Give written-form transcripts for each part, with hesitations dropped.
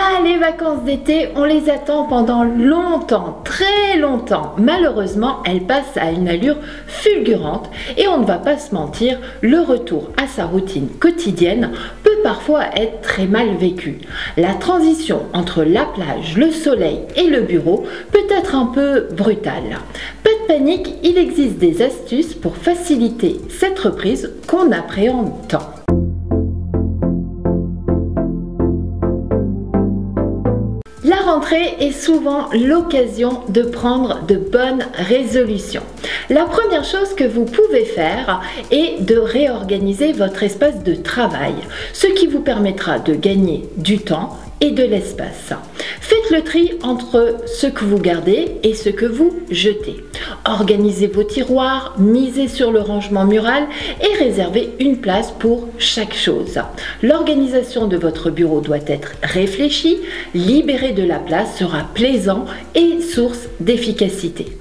Ah, les vacances d'été, on les attend pendant longtemps, très longtemps. Malheureusement, elles passent à une allure fulgurante et on ne va pas se mentir, le retour à sa routine quotidienne peut parfois être très mal vécu. La transition entre la plage, le soleil et le bureau peut être un peu brutale. Pas de panique, il existe des astuces pour faciliter cette reprise qu'on appréhende tant. La rentrée est souvent l'occasion de prendre de bonnes résolutions. La première chose que vous pouvez faire est de réorganiser votre espace de travail, ce qui vous permettra de gagner du temps et de l'espace. Faites le tri entre ce que vous gardez et ce que vous jetez. Organisez vos tiroirs, misez sur le rangement mural et réservez une place pour chaque chose. L'organisation de votre bureau doit être réfléchie, libérer de la place sera plaisant et source d'efficacité.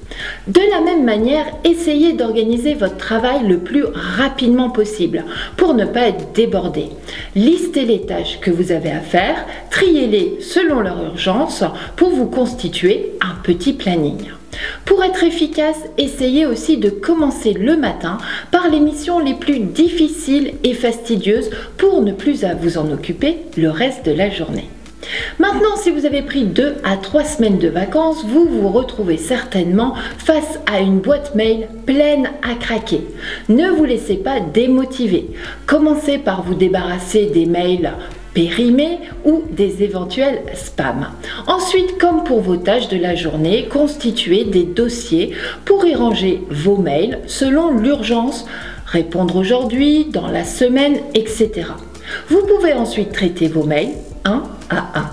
De la même manière, essayez d'organiser votre travail le plus rapidement possible pour ne pas être débordé. Listez les tâches que vous avez à faire, triez-les selon leur urgence pour vous constituer un petit planning. Pour être efficace, essayez aussi de commencer le matin par les missions les plus difficiles et fastidieuses pour ne plus vous en occuper le reste de la journée. Maintenant, si vous avez pris 2 à 3 semaines de vacances, vous vous retrouvez certainement face à une boîte mail pleine à craquer. Ne vous laissez pas démotiver. Commencez par vous débarrasser des mails périmés ou des éventuels spams. Ensuite, comme pour vos tâches de la journée, constituez des dossiers pour y ranger vos mails selon l'urgence, répondre aujourd'hui, dans la semaine, etc. Vous pouvez ensuite traiter vos mails un à un.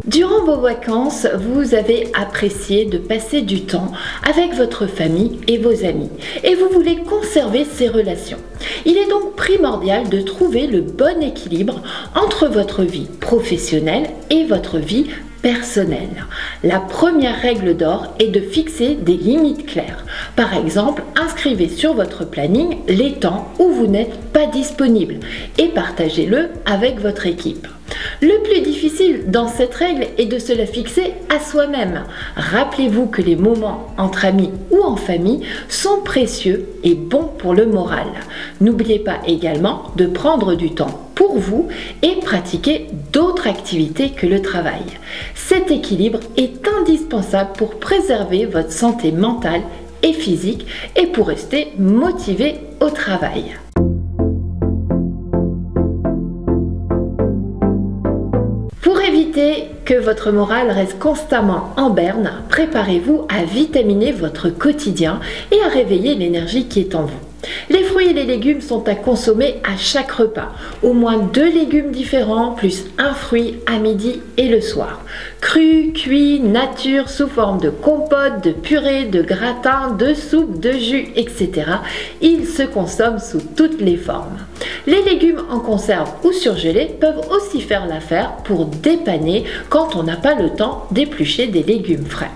Durant vos vacances, vous avez apprécié de passer du temps avec votre famille et vos amis et vous voulez conserver ces relations. Il est donc primordial de trouver le bon équilibre entre votre vie professionnelle et votre vie personnelle. La première règle d'or est de fixer des limites claires. Par exemple, inscrivez sur votre planning les temps où vous n'êtes pas disponible et partagez-le avec votre équipe. Le plus difficile dans cette règle est de se la fixer à soi-même. Rappelez-vous que les moments entre amis ou en famille sont précieux et bons pour le moral. N'oubliez pas également de prendre du temps pour vous et pratiquer d'autres activités que le travail. Cet équilibre est indispensable pour préserver votre santé mentale et physique et pour rester motivé au travail. Pour éviter que votre morale reste constamment en berne, préparez-vous à vitaminer votre quotidien et à réveiller l'énergie qui est en vous. Les fruits et les légumes sont à consommer à chaque repas. Au moins 2 légumes différents plus un fruit à midi et le soir. Cru, cuit, nature, sous forme de compote, de purée, de gratin, de soupe, de jus, etc. Ils se consomment sous toutes les formes. Les légumes en conserve ou surgelés peuvent aussi faire l'affaire pour dépanner quand on n'a pas le temps d'éplucher des légumes frais.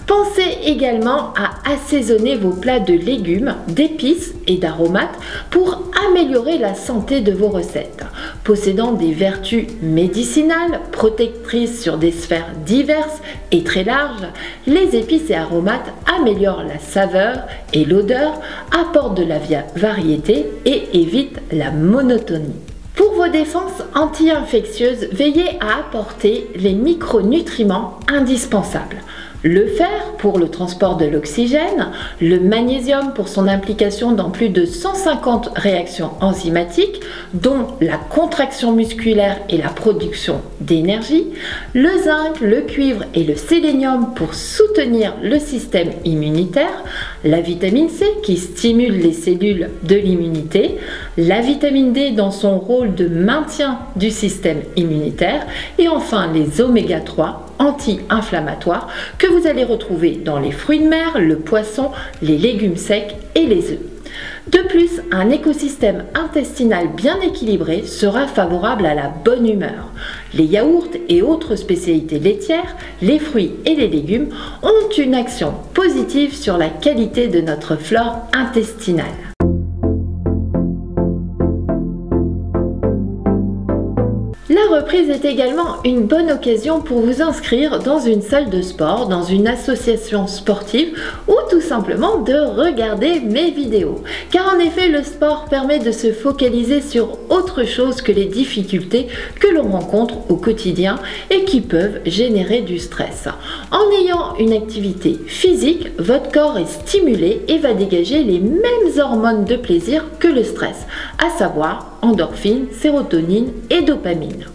Pensez également à assaisonner vos plats de légumes, d'épices et d'aromates pour améliorer la santé de vos recettes. Possédant des vertus médicinales, protectrices sur des sphères diverses et très larges, les épices et aromates améliorent la saveur et l'odeur, apportent de la variété et évitent la monotonie. Pour vos défenses anti-infectieuses, veillez à apporter les micronutriments indispensables. Le fer pour le transport de l'oxygène, le magnésium pour son implication dans plus de 150 réactions enzymatiques, dont la contraction musculaire et la production d'énergie, le zinc, le cuivre et le sélénium pour soutenir le système immunitaire, la vitamine C qui stimule les cellules de l'immunité, la vitamine D dans son rôle de maintien du système immunitaire et enfin les oméga 3 anti-inflammatoires que vous allez retrouver dans les fruits de mer, le poisson, les légumes secs et les œufs. De plus, un écosystème intestinal bien équilibré sera favorable à la bonne humeur. Les yaourts et autres spécialités laitières, les fruits et les légumes ont une action positive sur la qualité de notre flore intestinale. La reprise est également une bonne occasion pour vous inscrire dans une salle de sport, dans une association sportive ou tout simplement de regarder mes vidéos. Car en effet, le sport permet de se focaliser sur autre chose que les difficultés que l'on rencontre au quotidien et qui peuvent générer du stress. En ayant une activité physique, votre corps est stimulé et va dégager les mêmes hormones de plaisir que le stress, à savoir endorphine, sérotonine et dopamine.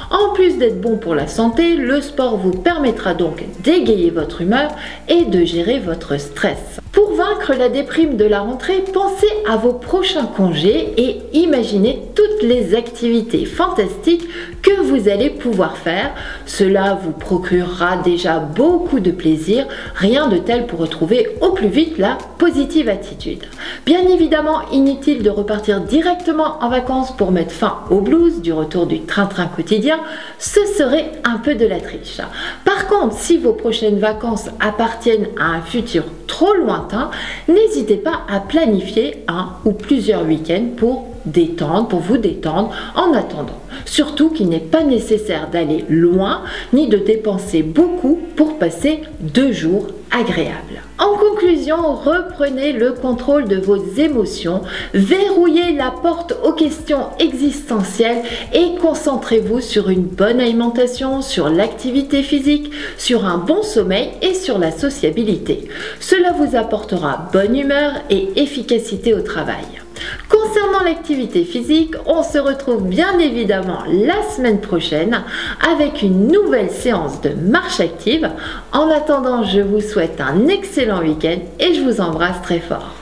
En plus d'être bon pour la santé, le sport vous permettra donc d'égayer votre humeur et de gérer votre stress. Pour vaincre la déprime de la rentrée, pensez à vos prochains congés et imaginez toutes les activités fantastiques que vous allez pouvoir faire. Cela vous procurera déjà beaucoup de plaisir, rien de tel pour retrouver au plus vite la positive attitude. Bien évidemment, inutile de repartir directement en vacances pour mettre fin au blues du retour du train-train quotidien, ce serait un peu de la triche. Par contre, si vos prochaines vacances appartiennent à un futur trop lointain, n'hésitez pas à planifier un ou plusieurs week-ends pour vous détendre en attendant. Surtout qu'il n'est pas nécessaire d'aller loin ni de dépenser beaucoup pour passer 2 jours agréables. En conclusion, reprenez le contrôle de vos émotions, verrouillez la porte aux questions existentielles et concentrez-vous sur une bonne alimentation, sur l'activité physique, sur un bon sommeil et sur la sociabilité. Cela vous apportera bonne humeur et efficacité au travail. Concernant l'activité physique, on se retrouve bien évidemment la semaine prochaine avec une nouvelle séance de marche active. En attendant, je vous souhaite un excellent week-end et je vous embrasse très fort.